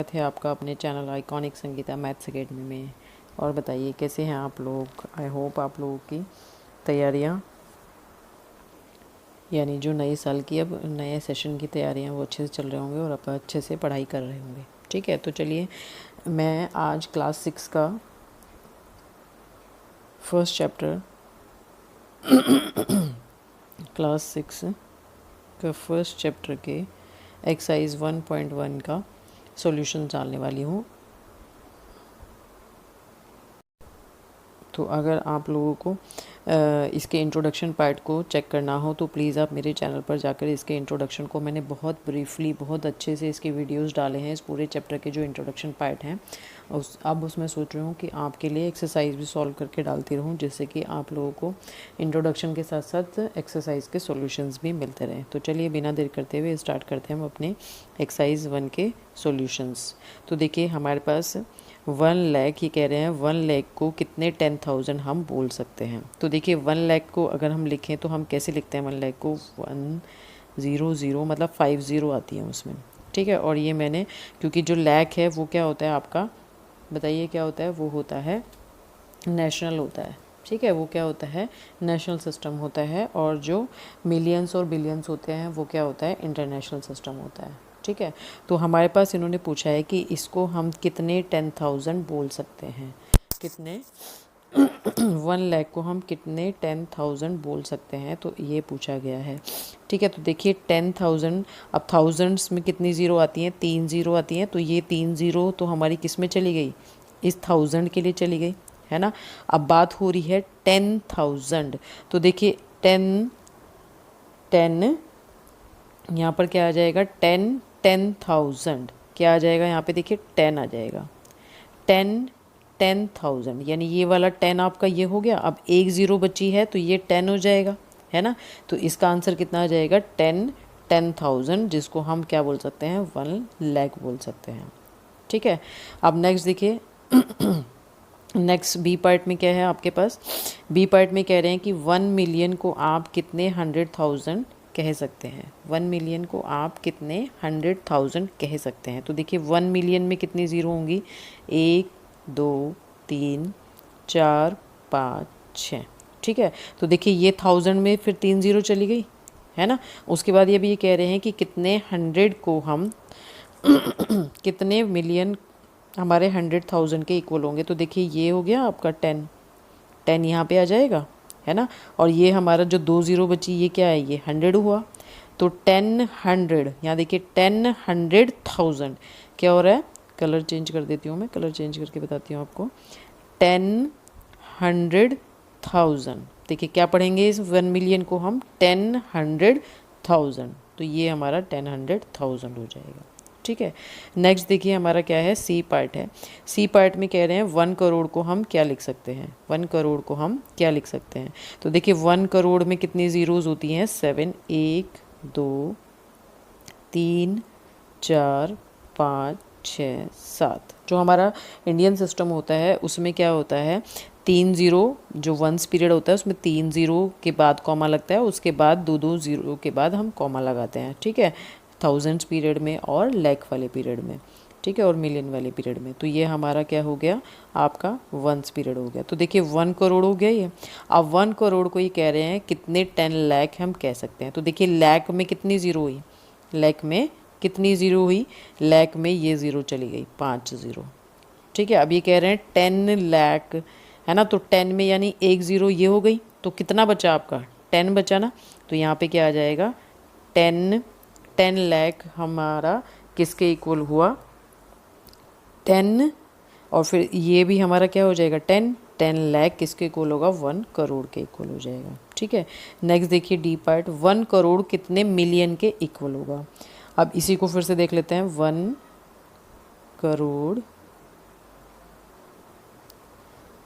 थे आपका अपने channel iconic Sangeeta maths academy में। और बताइए कैसे हैं आप लोग। आई होप आप लोगों की तैयारियां यानी जो नए साल की अब नए सेशन की तैयारियां वो अच्छे से चल रहे होंगे और आप अच्छे से पढ़ाई कर रहे होंगे। ठीक है, तो चलिए मैं आज क्लास 6 का फर्स्ट चैप्टर क्लास 6 का फर्स्ट चैप्टर के एक्सरसाइज 1.1 का सॉल्यूशन डालने वाली हूँ। तो अगर आप लोगों को इसके इंट्रोडक्शन पार्ट को चेक करना हो तो प्लीज़ आप मेरे चैनल पर जाकर इसके इंट्रोडक्शन को, मैंने बहुत ब्रीफली बहुत अच्छे से इसके वीडियोस डाले हैं इस पूरे चैप्टर के जो इंट्रोडक्शन पार्ट हैं। अब उसमें सोच रही हूँ कि आपके लिए एक्सरसाइज भी सॉल्व करके डालती रहूँ, जिससे कि आप लोगों को इंट्रोडक्शन के साथ साथ एक्सरसाइज के सॉल्यूशंस भी मिलते रहें। तो चलिए बिना देर करते हुए स्टार्ट करते हैं हम अपने एक्सरसाइज 1 के सॉल्यूशंस। तो देखिए हमारे पास 1 लाख, ये कह रहे हैं 1 लाख को कितने 10,000 हम बोल सकते हैं। तो देखिए 1 लाख को अगर हम लिखें तो हम कैसे लिखते हैं 1 लाख को 100 मतलब 50 आती है उसमें। ठीक है, और ये मैंने क्योंकि जो लाख है वो क्या होता है आपका, बताइए क्या होता है, वो होता है नेशनल होता है। ठीक है, वो क्या होता है, नेशनल सिस्टम होता है। और जो मिलियंस और बिलियंस होते हैं वो क्या होता है, इंटरनेशनल सिस्टम होता है। ठीक है, तो हमारे पास इन्होंने पूछा है कि इसको हम कितने 10,000 बोल सकते हैं, कितने 1 लाख को हम कितने 10,000 बोल सकते हैं, तो ये पूछा गया है। ठीक है, तो देखिए 10,000, अब थाउजेंड्स में कितनी ज़ीरो आती हैं, 3 ज़ीरो आती हैं, तो ये 3 ज़ीरो तो हमारी किस में चली गई, इस 1000 के लिए चली गई, है ना। अब बात हो रही है 10,000, तो देखिए 10 यहाँ पर क्या आ जाएगा, 10,000 क्या आ जाएगा, यहाँ पे देखिए 10 आ जाएगा, 10,000 यानी ये वाला 10 आपका ये हो गया। अब एक ज़ीरो बची है तो ये 10 हो जाएगा, है ना। तो इसका आंसर कितना आ जाएगा, 10,000, जिसको हम क्या बोल सकते हैं, 1 लाख बोल सकते हैं। ठीक है, अब नेक्स्ट देखिए नेक्स्ट बी पार्ट में क्या है आपके पास, बी पार्ट में कह रहे हैं कि 1 मिलियन को आप कितने 100,000 कह सकते हैं। 1 मिलियन को आप कितने 100,000 कह सकते हैं। तो देखिए 1 मिलियन में कितनी ज़ीरो होंगी, 1 2 3 4 5 6। ठीक है, तो देखिए ये 1000 में फिर 3 ज़ीरो चली गई, है ना। उसके बाद ये भी ये कह रहे हैं कि कितने 100 को हम कितने मिलियन हमारे 100,000 के इक्वल होंगे। तो देखिए ये हो गया आपका 10 यहाँ पे आ जाएगा, है ना। और ये हमारा जो 2 ज़ीरो बची ये क्या है, ये 100 हुआ। तो 10 100, यहाँ देखिए 10 100,000 क्या हो रहा है, कलर चेंज कर देती हूँ मैं, कलर चेंज करके बताती हूँ आपको। 10 100,000, देखिए क्या पढ़ेंगे इस 1 मिलियन को हम, 10 100,000, तो ये हमारा 10 100,000 हो जाएगा। ठीक है, नेक्स्ट देखिए हमारा क्या है, सी पार्ट है। सी पार्ट में कह रहे हैं 1 करोड़ को हम क्या लिख सकते हैं, 1 करोड़ को हम क्या लिख सकते हैं। तो देखिए 1 करोड़ में कितनी ज़ीरोज़ होती हैं, 7, 1 2 3 4 5 6 7। जो हमारा इंडियन सिस्टम होता है उसमें क्या होता है, 3 ज़ीरो जो वंस पीरियड होता है उसमें 3 ज़ीरो के बाद कॉमा लगता है, उसके बाद 2 ज़ीरो के बाद हम कॉमा लगाते हैं। ठीक है, थाउजेंड्स पीरियड में और लाख वाले पीरियड में, ठीक है, और मिलियन वाले पीरियड में। तो ये हमारा क्या हो गया, आपका वंस पीरियड हो गया। तो देखिए 1 करोड़ हो गया ये। अब 1 करोड़ को ये कह रहे हैं कितने 10 लाख हम कह सकते हैं। तो देखिए लाख में कितनी ज़ीरो हुई, लाख में कितनी ज़ीरो हुई, लाख में ये ज़ीरो चली गई, 5 ज़ीरो। ठीक है, अब ये कह रहे हैं 10 लाख, है ना। तो 10 में यानी एक ज़ीरो ये हो गई, तो कितना बचा आपका, 10 बचा ना। तो यहाँ पे क्या आ जाएगा, 10 लाख हमारा किसके इक्वल हुआ, 10, और फिर ये भी हमारा क्या हो जाएगा, 10 लाख किसके इक्वल होगा, 1 करोड़ के इक्वल हो जाएगा। ठीक है, नेक्स्ट देखिए डी पार्ट, 1 करोड़ कितने मिलियन के इक्वल होगा। अब इसी को फिर से देख लेते हैं, 1 करोड़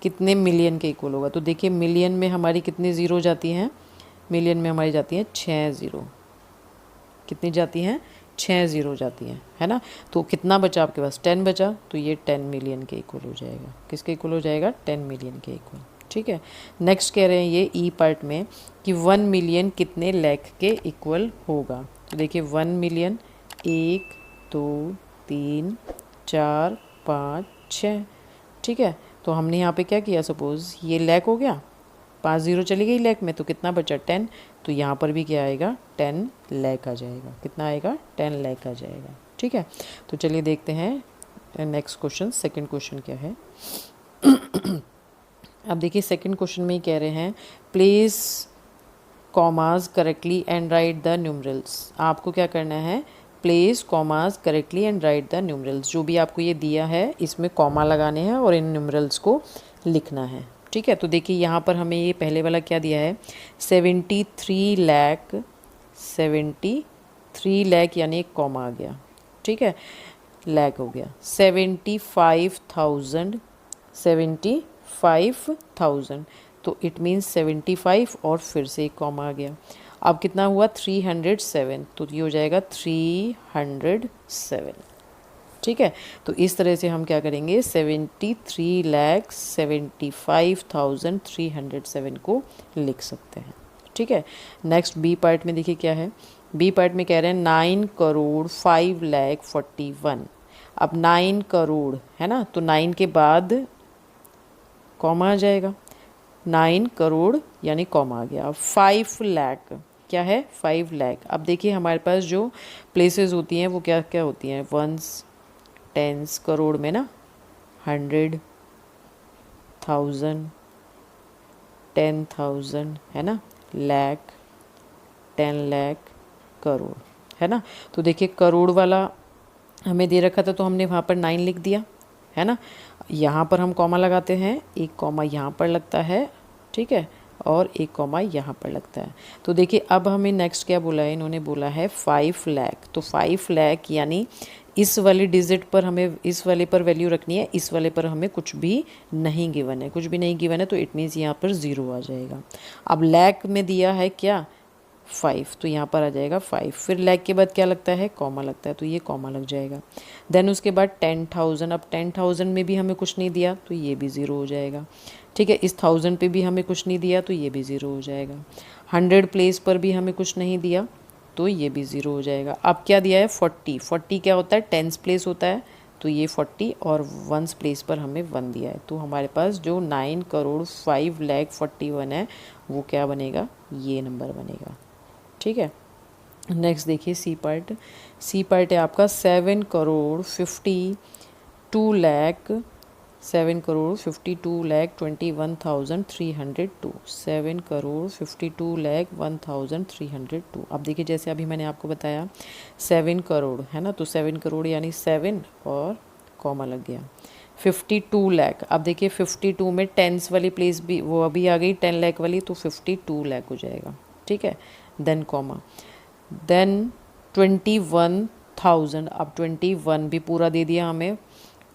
कितने मिलियन के इक्वल होगा। तो देखिए मिलियन में हमारी कितनी ज़ीरो जाती हैं, मिलियन में हमारी जाती हैं 6 ज़ीरो, कितनी जाती हैं, 6 ज़ीरो जाती हैं, है ना। तो कितना बचा आपके पास, 10 बचा, तो ये 10 मिलियन के इक्वल हो जाएगा, किसके इक्वल हो जाएगा, 10 मिलियन के इक्वल। ठीक है, नेक्स्ट कह रहे हैं ये ई पार्ट में कि 1 मिलियन कितने लाख के इक्वल होगा। तो देखिए 1 मिलियन 1 2 3 4 5 6, ठीक है। तो हमने यहाँ पे क्या किया, सपोज़ ये लैक हो गया, 5 ज़ीरो चली गई लैक में, तो कितना बचा 10। तो यहाँ पर भी क्या आएगा, 10 लैक आ जाएगा। कितना आएगा, 10 लैक आ जाएगा, ठीक है। तो चलिए देखते हैं नेक्स्ट क्वेश्चन, सेकंड क्वेश्चन क्या है। अब देखिए सेकंड क्वेश्चन में ही कह रहे हैं place commas correctly and write the numerals. आपको क्या करना है, place commas correctly and write the numerals. जो भी आपको ये दिया है इसमें कॉमा लगाने हैं और इन न्यूमरल्स को लिखना है, ठीक है। तो देखिए यहाँ पर हमें ये पहले वाला क्या दिया है, 73 लाख, 73 लाख यानी एक कॉमा आ गया, ठीक है, लैक हो गया। 75,000, 75,000, तो इट मीन्स 75 और फिर से एक कॉमा आ गया। अब कितना हुआ, 307, तो ये हो जाएगा 307, ठीक है। तो इस तरह से हम क्या करेंगे, 73,75,307 को लिख सकते हैं, ठीक है। नेक्स्ट बी पार्ट में देखिए क्या है। बी पार्ट में कह रहे हैं 9,05,41। अब 9 करोड़ है ना, तो 9 के बाद कॉमा आ जाएगा, 9 करोड़ यानी कॉमा आ गया। 5 लाख क्या है, 5 लाख। अब देखिए हमारे पास जो प्लेसेस होती हैं वो क्या क्या होती हैं, वंस, टेंस, करोड़ में ना 100, 1000, 10,000 है ना, लाख, 10 लाख, करोड़ है ना। तो देखिए करोड़ वाला हमें दे रखा था तो हमने वहाँ पर 9 लिख दिया है ना। यहाँ पर हम कॉमा लगाते हैं, एक कॉमा यहाँ पर लगता है, ठीक है, और एक कॉमा यहाँ पर लगता है। तो देखिए अब हमें नेक्स्ट क्या बोला है, इन्होंने बोला है 5 लाख। तो 5 लाख यानी इस वाले डिजिट पर हमें, इस वाले पर वैल्यू रखनी है, इस वाले पर हमें कुछ भी नहीं गिवन है, कुछ भी नहीं गिवन है, तो इट मीन्स यहाँ पर 0 आ जाएगा। अब लैक में दिया है क्या, 5, तो यहाँ पर आ जाएगा 5। फिर लैक के बाद क्या लगता है, कॉमा लगता है, तो ये कॉमा लग जाएगा। देन उसके बाद 10,000। अब 10,000 में भी हमें कुछ नहीं दिया तो ये भी 0 हो जाएगा, ठीक है। इस 1000 पे भी हमें कुछ नहीं दिया तो ये भी 0 हो जाएगा। 100 प्लेस पर भी हमें कुछ नहीं दिया तो ये भी 0 हो जाएगा। अब क्या दिया है, 40। 40 क्या होता है, 10th प्लेस होता है, तो ये 40 और 1st प्लेस पर हमें 1 दिया है। तो हमारे पास जो 9,05,41 है वो क्या बनेगा, ये नंबर बनेगा, ठीक है। नेक्स्ट देखिए सी पार्ट। सी पार्ट है आपका 7,52,00,000, 7,52,21,302, 7,52,01,302। अब देखिए जैसे अभी मैंने आपको बताया 7 करोड़ है ना, तो 7 करोड़ यानी 7 और कॉमा लग गया। 52 लाख। अब देखिए 52 में टेंस वाली प्लेस भी वो अभी आ गई, 10 लाख वाली, तो 52 लाख हो जाएगा, ठीक है। Then comma, then 21,000। अब 21 भी पूरा दे दिया हमें,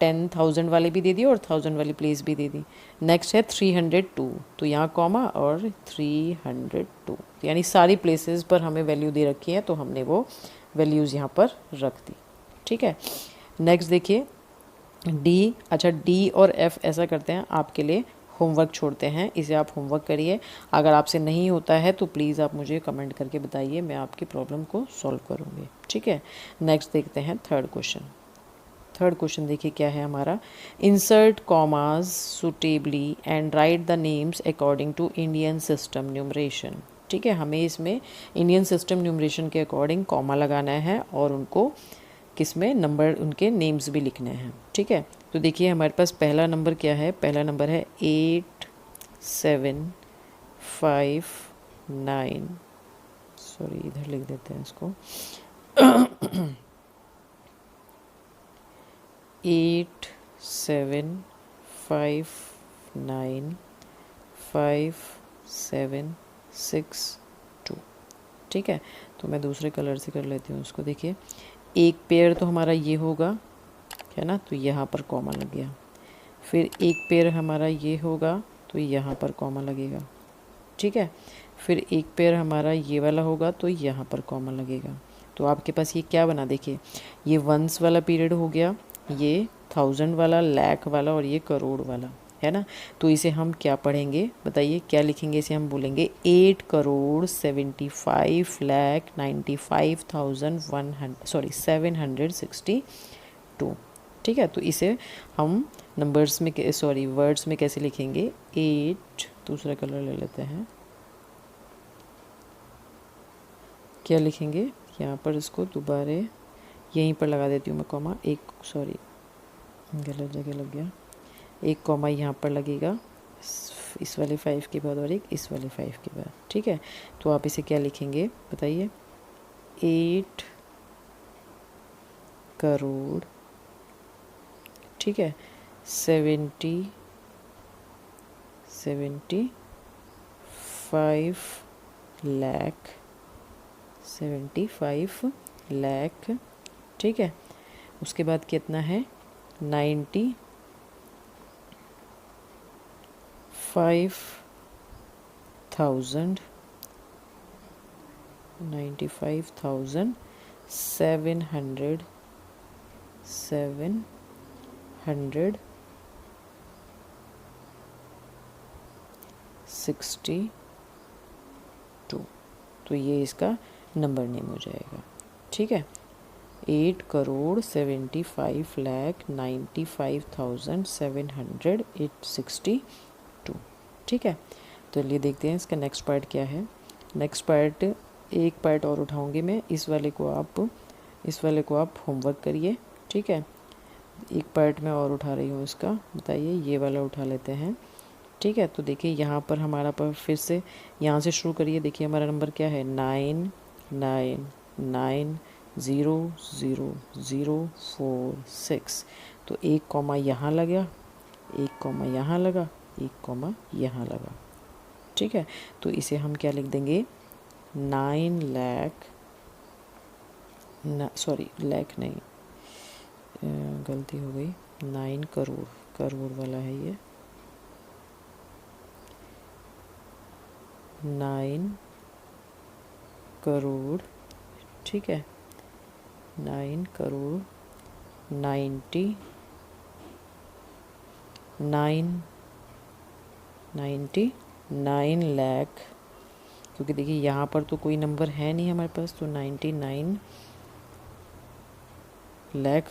10,000 वाले भी दे दिए और 1000 वाली प्लेस भी दे दी। नेक्स्ट है 302, तो यहाँ कॉमा और 302, यानी सारी प्लेसेस पर हमें वैल्यू दे रखी है तो हमने वो वैल्यूज़ यहाँ पर रख दी, ठीक है। नेक्स्ट देखिए डी। अच्छा डी और एफ ऐसा करते हैं, आपके लिए होमवर्क छोड़ते हैं, इसे आप होमवर्क करिए। अगर आपसे नहीं होता है तो प्लीज़ आप मुझे कमेंट करके बताइए, मैं आपकी प्रॉब्लम को सॉल्व करूँगी, ठीक है। नेक्स्ट देखते हैं थर्ड क्वेश्चन। थर्ड क्वेश्चन देखिए क्या है हमारा, insert commas suitably and write the names according to Indian system numeration, ठीक है। हमें इसमें इंडियन सिस्टम न्यूमरेशन के अकॉर्डिंग कॉमा लगाना है और उनको किस में नंबर, उनके नेम्स भी लिखने हैं, ठीक है। तो देखिए हमारे पास पहला नंबर क्या है, पहला नंबर है 8759, सॉरी इधर लिख देते हैं इसको 87595762, ठीक है। तो मैं दूसरे कलर से कर लेती हूँ उसको। देखिए एक पेयर तो हमारा ये होगा है ना, तो यहाँ पर कॉमा लग गया। फिर एक पेयर हमारा ये होगा तो यहाँ पर कॉमा लगेगा, ठीक है। फिर एक पेयर हमारा ये वाला होगा तो यहाँ पर कॉमा लगेगा। तो आपके पास ये क्या बना, देखिए ये वंस वाला पीरियड हो गया, ये 1000 वाला, लाख वाला और ये करोड़ वाला है ना। तो इसे हम क्या पढ़ेंगे बताइए, क्या लिखेंगे, इसे हम बोलेंगे 8,75,95,100 762, ठीक है, तो इसे हम नंबर्स में सॉरी वर्ड्स में कैसे लिखेंगे, 8, दूसरा कलर ले लेते हैं, क्या लिखेंगे यहाँ पर, इसको दोबारा यहीं पर लगा देती हूँ मैं कॉमा, एक सॉरी गलत जगह लग गया, एक कॉमा यहाँ पर लगेगा इस वाले 5 के बाद और एक इस वाले 5 के बाद, ठीक है। तो आप इसे क्या लिखेंगे बताइए, 8 करोड़, ठीक है, 75 लाख, ठीक है। उसके बाद कितना है, 95,000, 762, तो ये इसका नंबर नेम हो जाएगा, ठीक है। 8,75,95,762, ठीक है। तो चलिए देखते हैं इसका नेक्स्ट पार्ट क्या है। नेक्स्ट पार्ट, एक पार्ट और उठाऊंगी मैं, इस वाले को आप होमवर्क करिए, ठीक है। एक पार्ट मैं और उठा रही हूँ इसका, बताइए, ये वाला उठा लेते हैं, ठीक है। तो देखिए यहाँ पर हमारा पर फिर से यहाँ से शुरू करिए, देखिए हमारा नंबर क्या है, 99900046, तो एक कॉमा यहाँ लगा, एक कॉमा यहाँ लगा, एक कॉमा यहाँ लगा, ठीक है। तो इसे हम क्या लिख देंगे, 9 लाख, सॉरी लाख नहीं, गलती हो गई, 9 करोड़, करोड़ वाला है ये, 9 करोड़, ठीक है, 9 करोड़ 99 लाख, क्योंकि देखिए यहाँ पर तो कोई नंबर है नहीं हमारे पास, तो 99 लाख,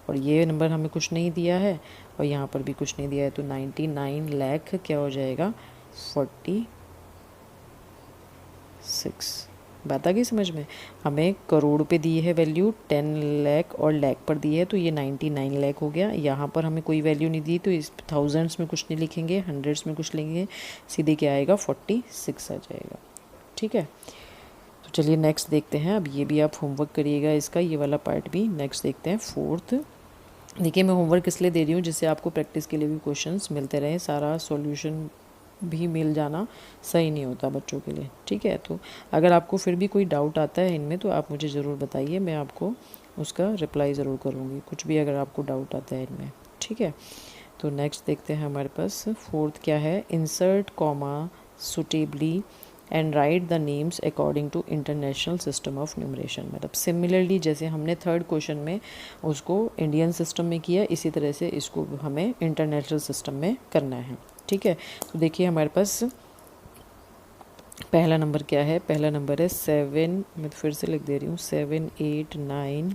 और ये नंबर हमें कुछ नहीं दिया है और यहाँ पर भी कुछ नहीं दिया है, तो 99 लाख क्या हो जाएगा, 46। बात आ गई समझ में, हमें करोड़ पे दी है वैल्यू 10 लाख और लाख पर दी है, तो ये 99 लाख हो गया। यहाँ पर हमें कोई वैल्यू नहीं दी, तो इस थाउजेंड्स में कुछ नहीं लिखेंगे, हंड्रेड्स में कुछ लेंगे, सीधे क्या आएगा, 46 आ जाएगा, ठीक है। तो चलिए नेक्स्ट देखते हैं, अब ये भी आप होमवर्क करिएगा इसका, ये वाला पार्ट भी। नेक्स्ट देखते हैं फोर्थ। देखिए मैं होमवर्क इसलिए दे रही हूँ जिससे आपको प्रैक्टिस के लिए भी क्वेश्चंस मिलते रहें, सारा सॉल्यूशन भी मिल जाना सही नहीं होता बच्चों के लिए, ठीक है। तो अगर आपको फिर भी कोई डाउट आता है इनमें तो आप मुझे ज़रूर बताइए, मैं आपको उसका रिप्लाई ज़रूर करूँगी, कुछ भी अगर आपको डाउट आता है इनमें, ठीक है। तो नेक्स्ट देखते हैं हमारे पास फोर्थ क्या है, insert comma suitably and write the names according to international system of numeration. मतलब सिमिलरली जैसे हमने थर्ड क्वेश्चन में उसको इंडियन सिस्टम में किया, इसी तरह से इसको हमें इंटरनेशनल सिस्टम में करना है, ठीक है। तो देखिए हमारे पास पहला नंबर क्या है, पहला नंबर है 7, मैं फिर से लिख दे रही हूँ, 789,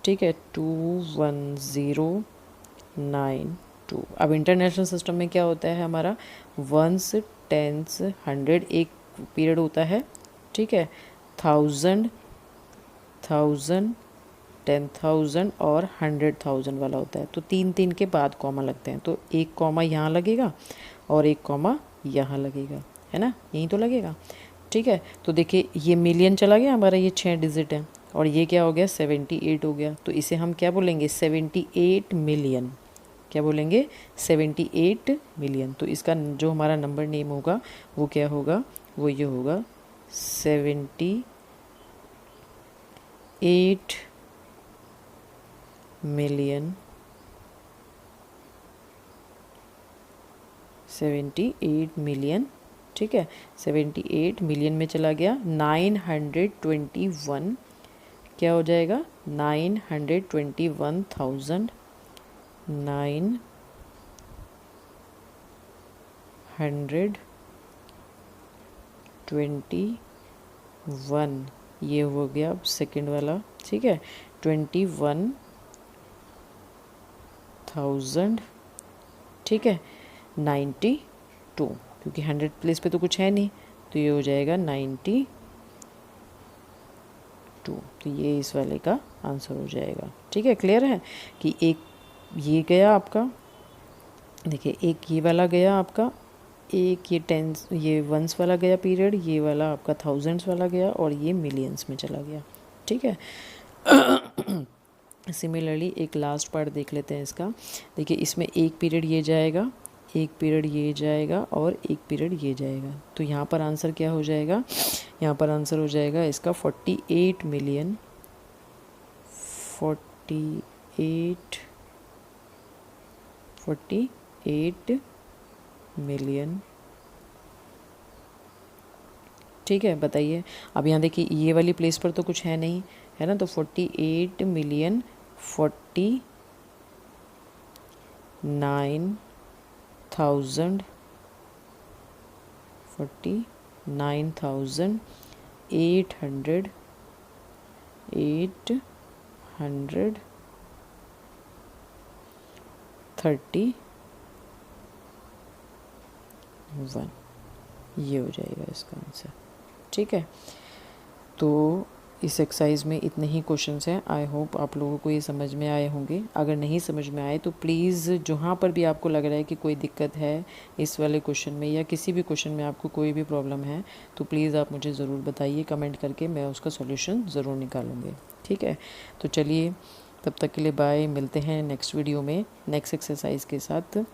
ठीक है, 21092। अब इंटरनेशनल सिस्टम में क्या होता है हमारा, 1s 10s 100 एक पीरियड होता है, ठीक है, 1000 10,000 और 100,000 वाला होता है, तो 3 के बाद कॉमा लगते हैं, तो एक कॉमा यहाँ लगेगा और एक कॉमा यहाँ लगेगा, है ना, यहीं तो लगेगा, ठीक है। तो देखिए ये मिलियन चला गया हमारा, ये 6 डिजिट है, और ये क्या हो गया, 78 हो गया, तो इसे हम क्या बोलेंगे, 78 मिलियन, क्या बोलेंगे, 78 मिलियन। तो इसका जो हमारा नंबर नेम होगा वो क्या होगा, वो ये होगा 78 मिलियन, 78 मिलियन, ठीक है। 78 मिलियन में चला गया, 921 क्या हो जाएगा, 921,000, 921, ये हो गया अब सेकंड वाला, ठीक है, 21 1000, ठीक है, 92, क्योंकि 100 प्लेस पे तो कुछ है नहीं, तो ये हो जाएगा 92। तो ये इस वाले का आंसर हो जाएगा। ठीक है, क्लियर है कि एक ये गया आपका, देखिए एक ये वाला गया आपका, एक ये टेंस ये वंस वाला गया पीरियड, ये वाला आपका थाउजेंड्स वाला गया, और ये मिलियंस में चला गया। ठीक है। सिमिलरली एक लास्ट पार्ट देख लेते हैं इसका। देखिए इसमें एक पीरियड ये जाएगा, एक पीरियड ये जाएगा, और एक पीरियड ये जाएगा। तो यहाँ पर आंसर क्या हो जाएगा, यहाँ पर आंसर हो जाएगा इसका 48 मिलियन 48 मिलियन। ठीक है, बताइए। अब यहाँ देखिए ये वाली प्लेस पर तो कुछ है नहीं, है ना, तो 48 मिलियन 49,000 831, ये हो जाएगा इसका आंसर। ठीक है, तो इस एक्सरसाइज में इतने ही क्वेश्चंस हैं। आई होप आप लोगों को ये समझ में आए होंगे। अगर नहीं समझ में आए तो प्लीज़ जहाँ पर भी आपको लग रहा है कि कोई दिक्कत है इस वाले क्वेश्चन में या किसी भी क्वेश्चन में आपको कोई भी प्रॉब्लम है, तो प्लीज़ आप मुझे ज़रूर बताइए कमेंट करके, मैं उसका सॉल्यूशन ज़रूर निकालूंगी। ठीक है, तो चलिए तब तक के लिए बाय, मिलते हैं नेक्स्ट वीडियो में नेक्स्ट एक्सरसाइज के साथ।